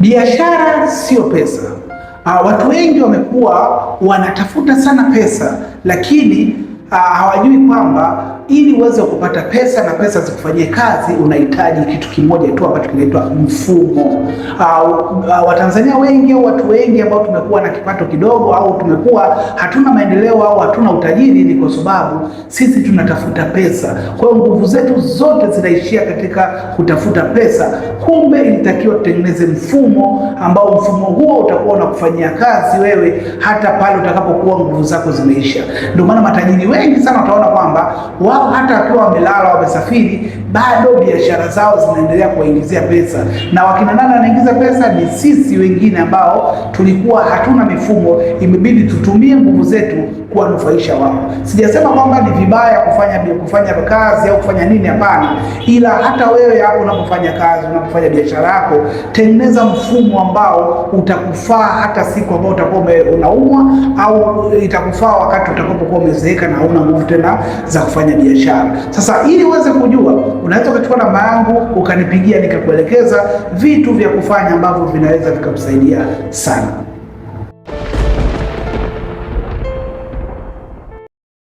Biashara sio pesa. Watu wengi wamekuwa wanatafuta sana pesa, lakini hawajui kwamba ili uweze kupata pesa na pesa zikufanyie kazi unahitaji kitu kimoja tu ambacho kinaitwa mfumo. Watanzania wengi au watu wengi ambao tumekuwa na kipato kidogo au tumekuwa hatuna maendeleo au hatuna utajiri ni kwa sababu sisi tunatafuta pesa. Kwa hiyo nguvu zetu zote zinaishia katika kutafuta pesa. Kumbe ilitakiwa tutengeneze mfumo ambao mfumo huo utakuwa unakufanyia kazi wewe hata pale utakapokuwa nguvu zako zimeisha. Ndio maana matajiri wengi sana utaona kwamba wao hata wakiwa wamelala wamesafiri bado biashara zao zinaendelea kuwaingizia pesa. Na wakina nani wanaingiza pesa? Ni sisi wengine ambao tulikuwa hatuna mifumo, imebidi tutumie nguvu zetu kuwanufaisha wao. Sijasema kwamba ni vibaya kufanya kazi au kufanya nini, hapana, ila hata wewe hapo unapofanya kazi, unapofanya biashara yako, tengeneza mfumo ambao utakufaa hata siku ambayo utakuwa unaumwa au itakufaa wakati utakapokuwa umezeeka na hauna nguvu tena za kufanya biashara. Sasa ili uweze kujua, unaweza kuchukua namba yangu ukanipigia nikakuelekeza vitu vya kufanya ambavyo vinaweza vikakusaidia sana.